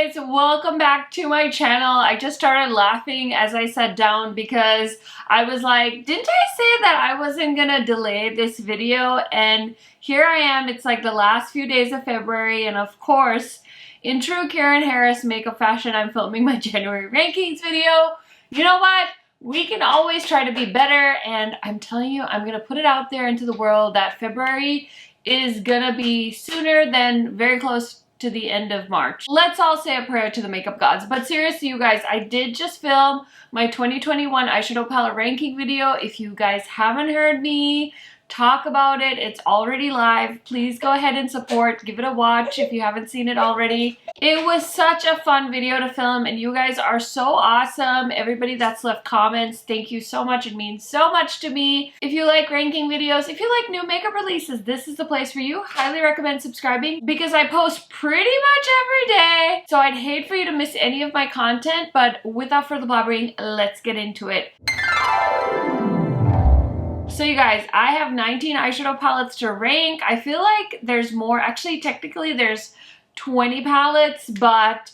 guys, welcome back to my channel. I just started laughing as I sat down because I was like, didn't I say that I wasn't gonna delay this video? And here I am. It's like the last few days of February, and of course, in true Karen Harris makeup fashion, I'm filming my January rankings video. You know what? We can always try to be better, and I'm telling you, I'm gonna put it out there into the world that February is gonna be sooner than very close to the end of March. Let's all say a prayer to the makeup gods. But seriously, you guys, I did just film my 2021 eyeshadow palette ranking video. If you guys haven't heard me talk about it, it's already live. Please go ahead and support. Give it a watch if you haven't seen it already. It was such a fun video to film, and you guys are so awesome. Everybody that's left comments, thank you so much. It means so much to me. If you like ranking videos, if you like new makeup releases, this is the place for you. Highly recommend subscribing because I post pretty much every day. So I'd hate for you to miss any of my content, but without further blabbering, let's get into it. So you guys, I have 19 eyeshadow palettes to rank. I feel like there's more. Actually, technically there's 20 palettes, but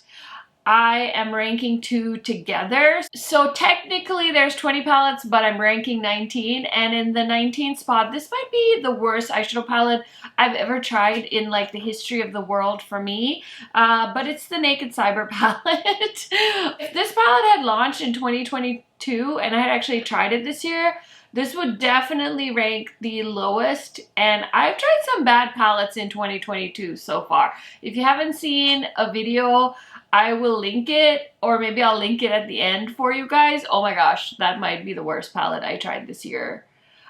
I am ranking 2 together. So technically there's 20 palettes, but I'm ranking 19. And in the 19th spot, this might be the worst eyeshadow palette I've ever tried in like the history of the world for me. But it's the Naked Cyber palette. If this palette had launched in 2022 and I had actually tried it this year, this would definitely rank the lowest, and I've tried some bad palettes in 2022 so far. If you haven't seen a video, I will link it, or maybe I'll link it at the end for you guys. Oh my gosh, that might be the worst palette I tried this year.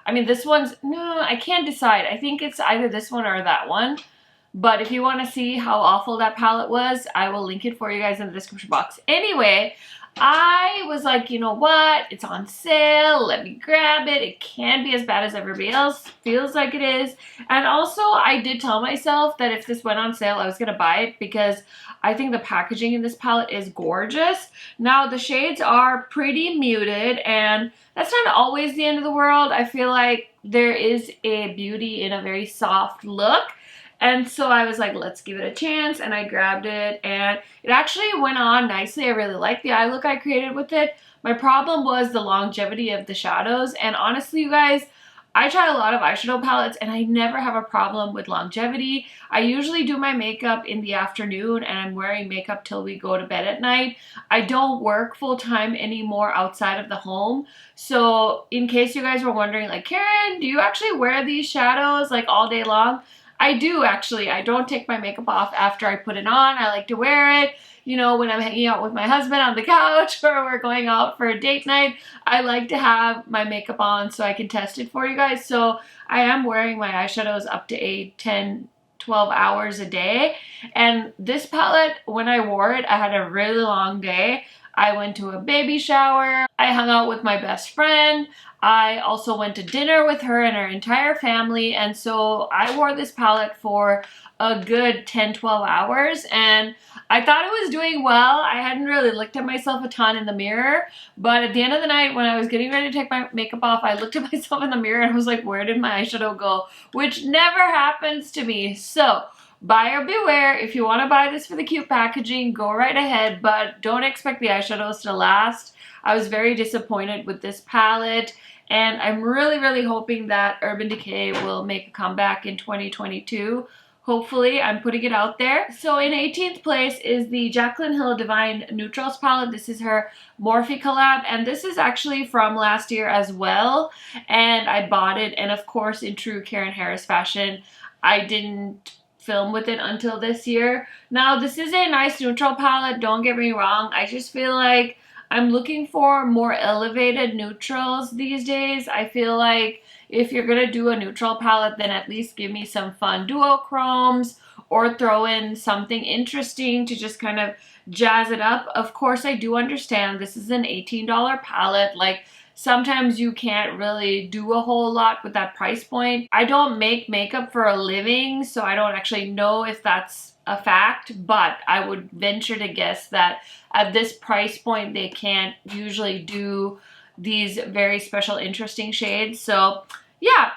I mean, this one's, no, I can't decide. I think it's either this one or that one. But if you want to see how awful that palette was, I will link it for you guys in the description box. Anyway, I was like, you know what? It's on sale. Let me grab it. It can't be as bad as everybody else feels like it is. And also, I did tell myself that if this went on sale, I was going to buy it because I think the packaging in this palette is gorgeous. Now, the shades are pretty muted, and that's not always the end of the world. I feel like there is a beauty in a very soft look. And so I was like, let's give it a chance, and I grabbed it, and it actually went on nicely. I really like the eye look I created with it. My problem was the longevity of the shadows, and honestly, you guys, I try a lot of eyeshadow palettes, and I never have a problem with longevity. I usually do my makeup in the afternoon, and I'm wearing makeup till we go to bed at night. I don't work full-time anymore outside of the home. So in case you guys were wondering, like, Karen, do you actually wear these shadows like all day long? I do, actually. I don't take my makeup off after I put it on. I like to wear it, you know, when I'm hanging out with my husband on the couch or we're going out for a date night. I like to have my makeup on so I can test it for you guys. So I am wearing my eyeshadows up to 10, 12 hours a day. And this palette, when I wore it, I had a really long day. I went to a baby shower. I hung out with my best friend. I also went to dinner with her and her entire family. And so I wore this palette for a good 10-12 hours, and I thought it was doing well. I hadn't really looked at myself a ton in the mirror, but at the end of the night when I was getting ready to take my makeup off, I looked at myself in the mirror and I was like, where did my eyeshadow go? Which never happens to me. So buyer beware. If you want to buy this for the cute packaging, go right ahead, but don't expect the eyeshadows to last. I was very disappointed with this palette, and I'm really hoping that Urban Decay will make a comeback in 2022. Hopefully, I'm putting it out there. So in 18th place is the Jaclyn Hill Divine Neutrals palette. This is her Morphe collab, and this is actually from last year as well, and I bought it, and of course, in true Karen Harris fashion, I didn't film with it until this year. Now, this is a nice neutral palette, don't get me wrong. I just feel like I'm looking for more elevated neutrals these days. I feel like if you're gonna do a neutral palette, then at least give me some fun duochromes or throw in something interesting to just kind of jazz it up. Of course, I do understand this is an $18 palette. Like, sometimes you can't really do a whole lot with that price point. I don't make makeup for a living, so I don't actually know if that's a fact, but I would venture to guess that at this price point, they can't usually do these very special, interesting shades. So yeah,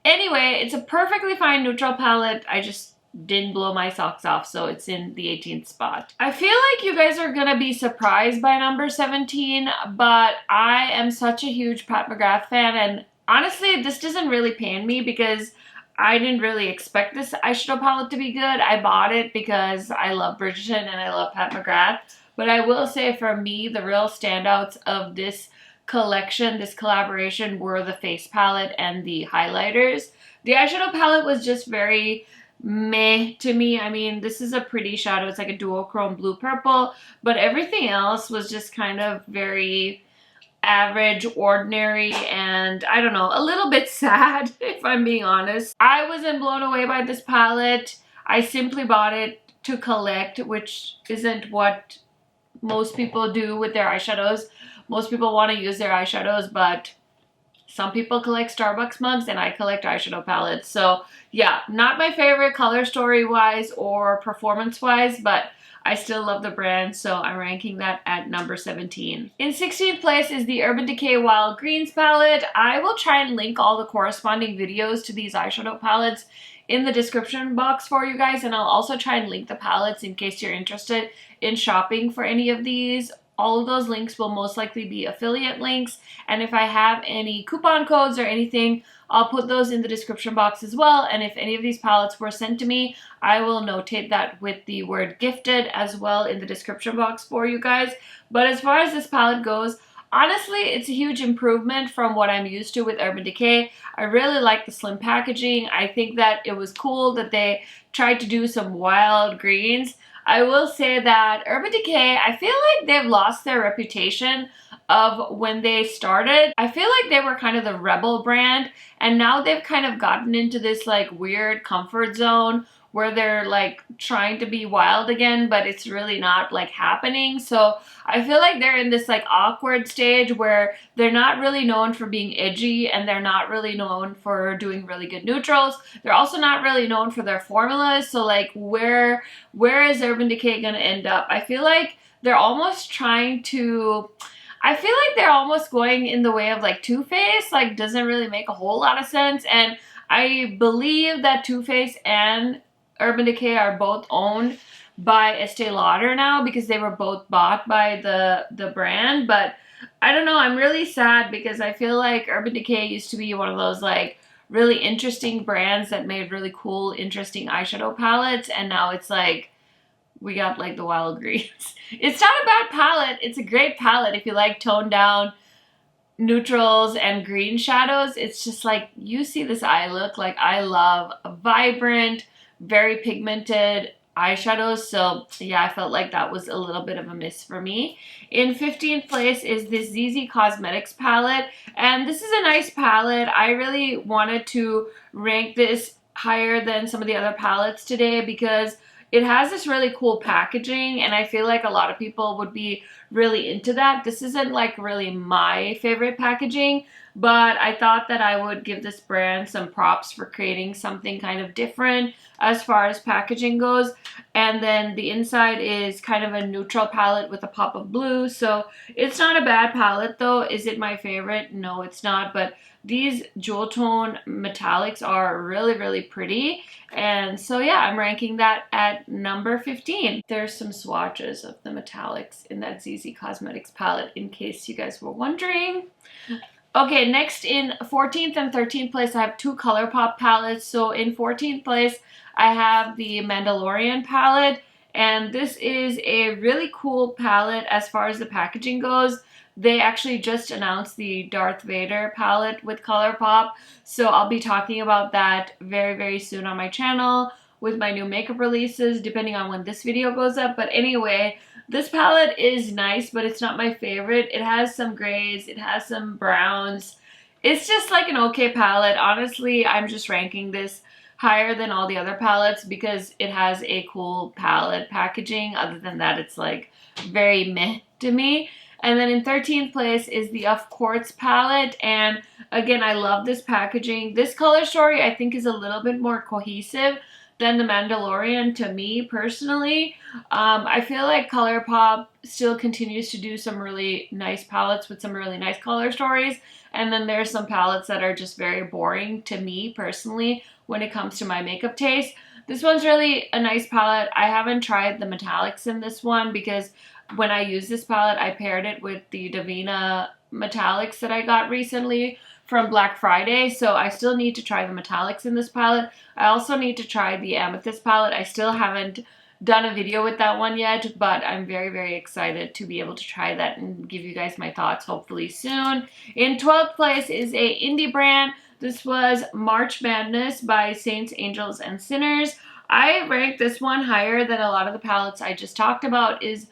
anyway, it's a perfectly fine neutral palette. I just didn't blow my socks off, so it's in the 18th spot. I feel like you guys are gonna be surprised by number 17, but I am such a huge Pat McGrath fan, and honestly, this doesn't really pain me because I didn't really expect this eyeshadow palette to be good. I bought it because I love Bridgerton and I love Pat McGrath. But I will say for me, the real standouts of this collection, this collaboration, were the face palette and the highlighters. The eyeshadow palette was just very meh to me. I mean, this is a pretty shadow. It's like a duochrome blue-purple. But everything else was just kind of very average, ordinary, and I don't know, a little bit sad, if I'm being honest. I wasn't blown away by this palette. I simply bought it to collect, which isn't what most people do with their eyeshadows. Most people want to use their eyeshadows, but some people collect Starbucks mugs and I collect eyeshadow palettes. So yeah, not my favorite color story wise or performance wise, but I still love the brand, so I'm ranking that at number 17. In 16th place is the Urban Decay Wild Greens palette. I will try and link all the corresponding videos to these eyeshadow palettes in the description box for you guys, and I'll also try and link the palettes in case you're interested in shopping for any of these. All of those links will most likely be affiliate links, and if I have any coupon codes or anything, I'll put those in the description box as well. And if any of these palettes were sent to me, I will notate that with the word gifted as well in the description box for you guys. But as far as this palette goes, honestly, it's a huge improvement from what I'm used to with Urban Decay. I really like the slim packaging. I think that it was cool that they tried to do some wild greens. I will say that Urban Decay, I feel like they've lost their reputation of when they started. I feel like they were kind of the rebel brand, and now they've kind of gotten into this like weird comfort zone where they're like trying to be wild again, but it's really not like happening. So I feel like they're in this like awkward stage where they're not really known for being edgy, and they're not really known for doing really good neutrals. They're also not really known for their formulas. So like where is Urban Decay gonna end up? I feel like they're almost trying to, I feel like they're almost going in the way of like Too Faced. Like, doesn't really make a whole lot of sense. And I believe that Too Faced and Urban Decay are both owned by Estee Lauder now because they were both bought by the brand. But I don't know, I'm really sad because I feel like Urban Decay used to be one of those like really interesting brands that made really cool, interesting eyeshadow palettes, and now it's like we got like the wild greens. It's not a bad palette. It's a great palette if you like toned down neutrals and green shadows. It's just like, you see this eye look, like I love a vibrant, very pigmented eyeshadows. So yeah, I felt like that was a little bit of a miss for me. In 15th place is this ZZ Cosmetics palette, and this is a nice palette. I really wanted to rank this higher than some of the other palettes today because it has this really cool packaging, and I feel like a lot of people would be really into that. This isn't like really my favorite packaging, but I thought that I would give this brand some props for creating something kind of different as far as packaging goes. And then the inside is kind of a neutral palette with a pop of blue, so it's not a bad palette though. Is it my favorite? No, it's not, but these jewel tone metallics are really, really pretty. And so yeah, I'm ranking that at number 15. There's some swatches of the metallics in that ZZ Cosmetics palette in case you guys were wondering. Okay, next in 14th and 13th place, I have two ColourPop palettes. So in 14th place, I have the Mandalorian palette, and this is a really cool palette as far as the packaging goes. They actually just announced the Darth Vader palette with ColourPop, so I'll be talking about that very, very soon on my channel with my new makeup releases, depending on when this video goes up. But anyway, this palette is nice, but it's not my favorite. It has some grays, it has some browns. It's just like an okay palette. Honestly, I'm just ranking this higher than all the other palettes because it has a cool palette packaging. Other than that, it's like very meh to me. And then in 13th place is the Of Quartz palette, and again, I love this packaging. This color story I think is a little bit more cohesive than the Mandalorian to me personally. I feel like ColourPop still continues to do some really nice palettes with some really nice color stories, and then there's some palettes that are just very boring to me personally when it comes to my makeup taste. This one's really a nice palette. I haven't tried the metallics in this one because when I used this palette, I paired it with the Davina metallics that I got recently from Black Friday. So I still need to try the metallics in this palette. I also need to try the amethyst palette. I still haven't done a video with that one yet, but I'm very, very excited to be able to try that and give you guys my thoughts hopefully soon. In 12th place is a indie brand. This was March Madness by Saints, Angels, and Sinners. I ranked this one higher than a lot of the palettes I just talked about is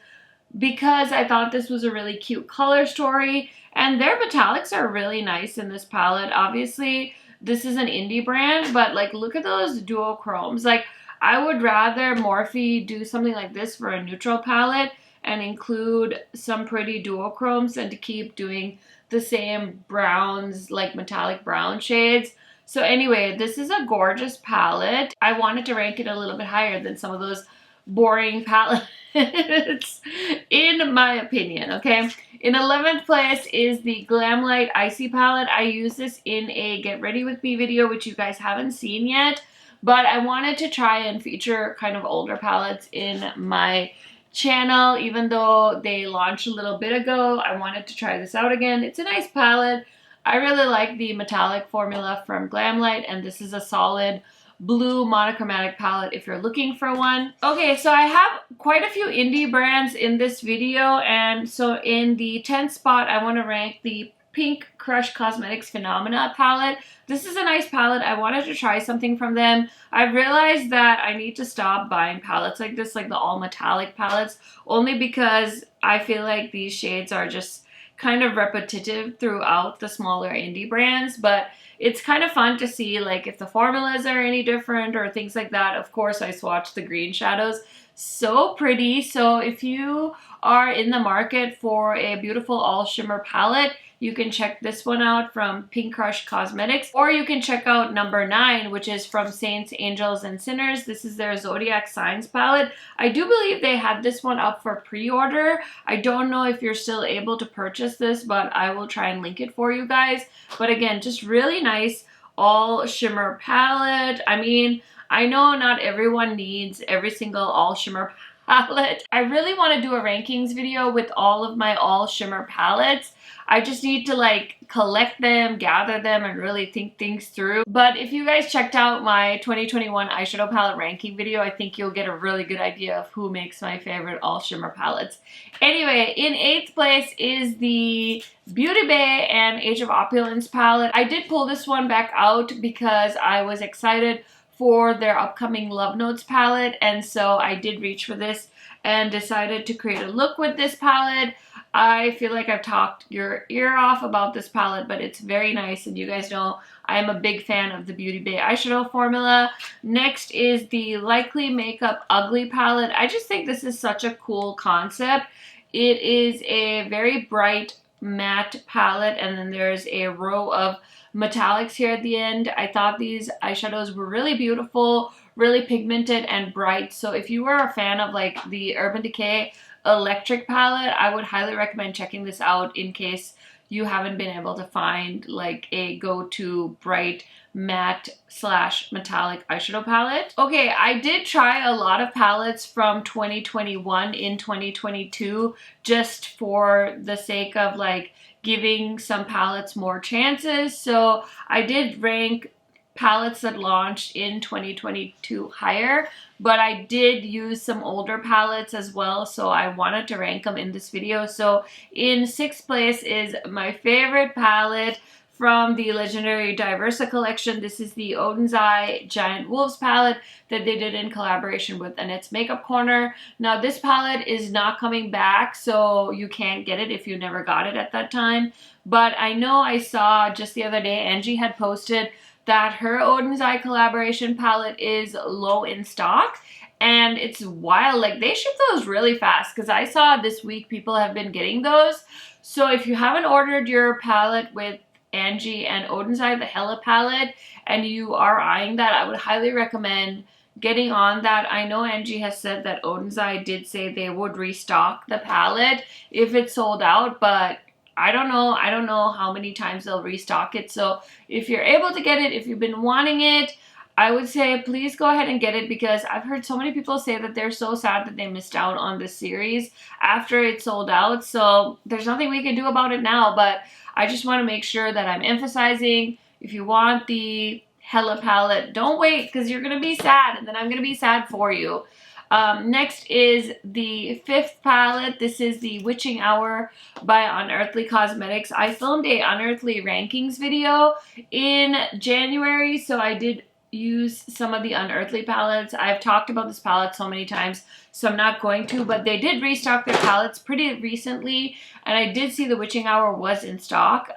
because I thought this was a really cute color story, and their metallics are really nice in this palette. Obviously, this is an indie brand, but like look at those duochromes. Like I would rather Morphe do something like this for a neutral palette and include some pretty duochromes than to keep doing the same browns, like metallic brown shades. So anyway, this is a gorgeous palette. I wanted to rank it a little bit higher than some of those boring palettes in my opinion, okay? In 11th place is the Glamlite Icee palette. I use this in a Get Ready With Me video, which you guys haven't seen yet. But I wanted to try and feature kind of older palettes in my channel. Even though they launched a little bit ago, I wanted to try this out again. It's a nice palette. I really like the metallic formula from Glamlite, and this is a solid blue monochromatic palette if you're looking for one. Okay, so I have quite a few indie brands in this video, and so in the 10th spot, I want to rank the Pink Crush Cosmetics Phenomena palette. This is a nice palette. I wanted to try something from them. I realized that I need to stop buying palettes like this, like the all metallic palettes, only because I feel like these shades are just kind of repetitive throughout the smaller indie brands, but it's kind of fun to see like if the formulas are any different or things like that. Of course, I swatched the green shadows. So pretty. So if you are in the market for a beautiful all shimmer palette, you can check this one out from Pink Crush Cosmetics, or you can check out number 9, which is from Saints, Angels, and Sinners. This is their Zodiac Signs palette. I do believe they had this one up for pre-order. I don't know if you're still able to purchase this, but I will try and link it for you guys. But again, just really nice all shimmer palette. I mean, I know not everyone needs every single all shimmer palette. I really want to do a rankings video with all of my all shimmer palettes. I just need to like collect them, gather them, and really think things through. But if you guys checked out my 2021 eyeshadow palette ranking video, I think you'll get a really good idea of who makes my favorite all shimmer palettes. Anyway, in 8th place is the Beaute and Age of Opulence palette. I did pull this one back out because I was excited for their upcoming Love Notes palette, and so I did reach for this and decided to create a look with this palette. I feel like I've talked your ear off about this palette, but it's very nice, and you guys know I am a big fan of the Beaute eyeshadow formula. Next is the Likely Makeup Ugly palette. I just think this is such a cool concept. It is a very bright matte palette, and then there's a row of metallics here at the end. I thought these eyeshadows were really beautiful, really pigmented and bright. So if you are a fan of like the Urban Decay Electric palette, I would highly recommend checking this out in case you haven't been able to find like a go-to bright matte slash metallic eyeshadow palette. Okay, I did try a lot of palettes from 2021 in 2022 just for the sake of like giving some palettes more chances. So I did rank palettes that launched in 2022 higher, but I did use some older palettes as well, so I wanted to rank them in this video. So in 6th place is my favorite palette from the legendary Diversa collection. This is the Odens Eye Giant Wolves palette that they did in collaboration with Annette's Makeup Corner. Now this palette is not coming back, so you can't get it if you never got it at that time. But I know I saw just the other day Angie had posted that her Odens Eye collaboration palette is low in stock, and it's wild. Like they ship those really fast because I saw this week people have been getting those. So if you haven't ordered your palette with Angie and Odens Eye, the Hella palette, and you are eyeing that, I would highly recommend getting on that. I know Angie has said that Odens Eye did say they would restock the palette if it's sold out, but I don't know. I don't know how many times they'll restock it. So if you're able to get it, if you've been wanting it, I would say please go ahead and get it, because I've heard so many people say that they're so sad that they missed out on this series after it sold out. So there's nothing we can do about it now, but I just want to make sure that I'm emphasizing, if you want the Hella palette, don't wait, because you're going to be sad, and then I'm going to be sad for you. Next is the 5th palette. This is the Witching Hour by Unearthly Cosmetics. I filmed a Unearthly rankings video in January, so I did use some of the Unearthly palettes. I've talked about this palette so many times, so I'm not going to, but they did restock their palettes pretty recently, and I did see the Witching Hour was in stock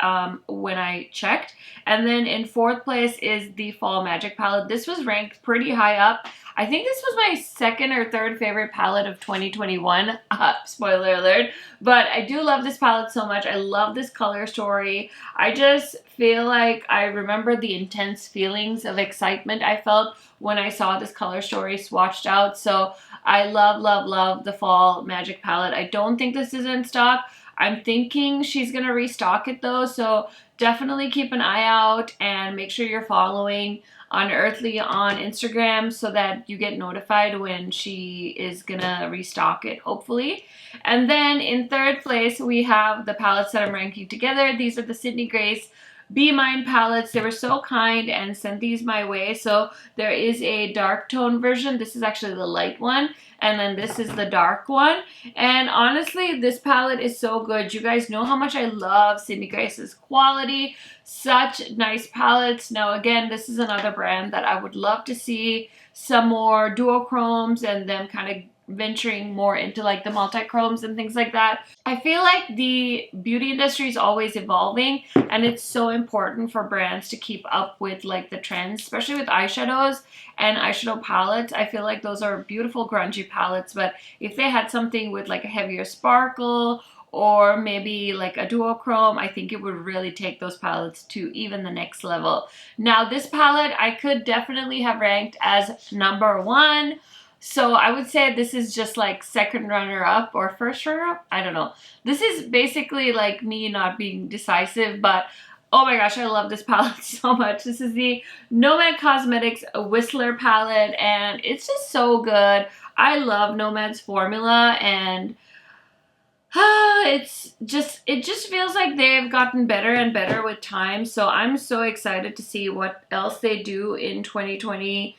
when I checked. And then in 4th place is the Fall Magic palette. This was ranked pretty high up. I think this was my 2nd or 3rd favorite palette of 2021. Spoiler alert. But I do love this palette so much. I love this color story. I just feel like I remember the intense feelings of excitement I felt when I saw this color story swatched out. So I love, love, love the Fall Magic palette. I don't think this is in stock. I'm thinking she's going to restock it though. So definitely keep an eye out and make sure you're following Unearthly on Instagram so that you get notified when she is gonna restock it, hopefully. And then in 3rd place, we have the palettes that I'm ranking together. These are the Sydney Grace Be Mine palettes. They were so kind and sent these my way. So there is a dark tone version. This is actually the light one. And then this is the dark one. And honestly, this palette is so good. You guys know how much I love Sydney Grace's quality. Such nice palettes. Now again, this is another brand that I would love to see some more duochromes and them kind of venturing more into like the multi-chromes and things like that. I feel like the beauty industry is always evolving, and it's so important for brands to keep up with like the trends, especially with eyeshadows and eyeshadow palettes. I feel like those are beautiful grungy palettes, but if they had something with like a heavier sparkle or maybe like a duochrome, I think it would really take those palettes to even the next level. Now this palette I could definitely have ranked as #1. So I would say this is just like 2nd runner-up or 1st runner-up. I don't know. This is basically like me not being decisive, but oh my gosh, I love this palette so much. This is the Nomad Cosmetics Whistler palette, and it's just so good. I love Nomad's formula, and it just feels like they've gotten better and better with time. So I'm so excited to see what else they do in 2022.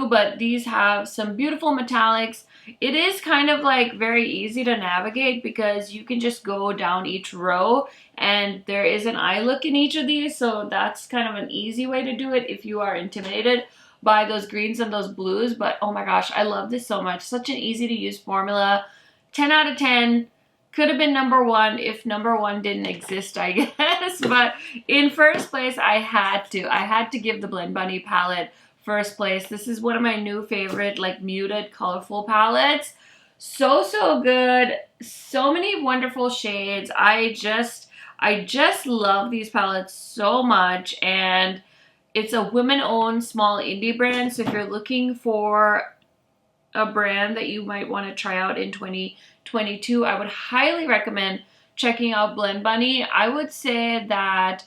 But these have some beautiful metallics. It is kind of like very easy to navigate because you can just go down each row and there is an eye look in each of these, so that's kind of an easy way to do it if you are intimidated by those greens and those blues. But oh my gosh, I love this so much. Such an easy to use formula. 10 out of 10. Could have been #1 if #1 didn't exist, I guess. But in 1st place, I had to give the Blend Bunny palette 1st place. This is one of my new favorite like muted colorful palettes. So good. So many wonderful shades. I just love these palettes so much, and it's a women-owned small indie brand. So if you're looking for a brand that you might want to try out in 2022, I would highly recommend checking out Blend Bunny. I would say that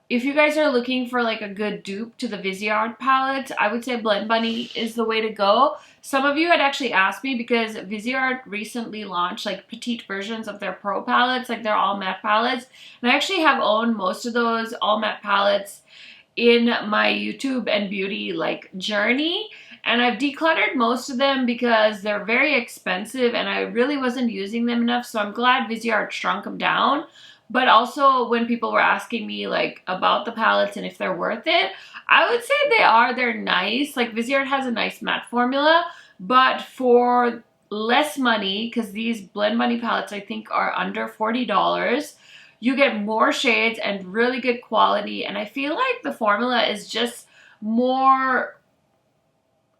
if you guys are looking for like a good dupe to the Viseart palettes, I would say Blend Bunny is the way to go. Some of you had actually asked me because Viseart recently launched like petite versions of their Pro palettes, like they're all matte palettes. And I actually have owned most of those all matte palettes in my YouTube and beauty like journey. And I've decluttered most of them because they're very expensive and I really wasn't using them enough. So I'm glad Viseart shrunk them down. But also when people were asking me like about the palettes and if they're worth it, I would say they're nice. Like Viseart has a nice matte formula, but for less money, because these Blend Bunny palettes I think are under $40, you get more shades and really good quality. And I feel like the formula is just more,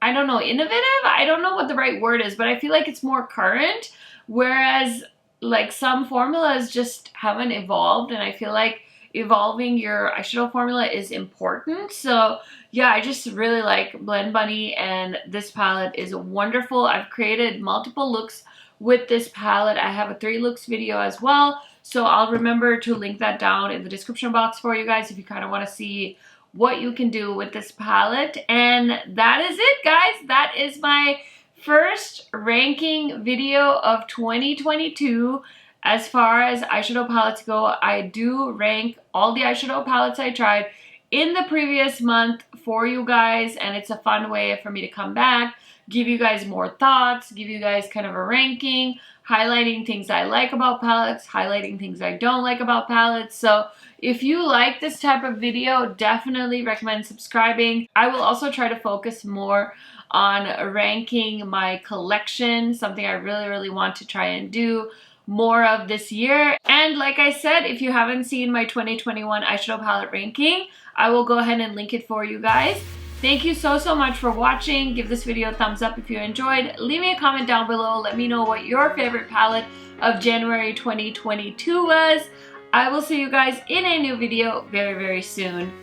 I don't know, innovative? I don't know what the right word is, but I feel like it's more current, whereas like some formulas just haven't evolved, and I feel like evolving your eyeshadow formula is important. So yeah, I just really like Blend Bunny, and this palette is wonderful. I've created multiple looks with this palette. I have a 3 looks video as well, so I'll remember to link that down in the description box for you guys if you kind of want to see what you can do with this palette. And that is it, guys. That is my first ranking video of 2022. As far as eyeshadow palettes go, I do rank all the eyeshadow palettes I tried in the previous month for you guys, and it's a fun way for me to come back, give you guys more thoughts, give you guys kind of a ranking, highlighting things I like about palettes, highlighting things I don't like about palettes. So if you like this type of video, definitely recommend subscribing. I will also try to focus more on ranking my collection, something I really want to try and do more of this year. And like I said, if you haven't seen my 2021 eyeshadow palette ranking, I will go ahead and link it for you guys. Thank you so much for watching. Give this video a thumbs up if you enjoyed. Leave me a comment down below. Let me know what your favorite palette of January 2022 was. I will see you guys in a new video very soon.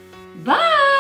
Bye!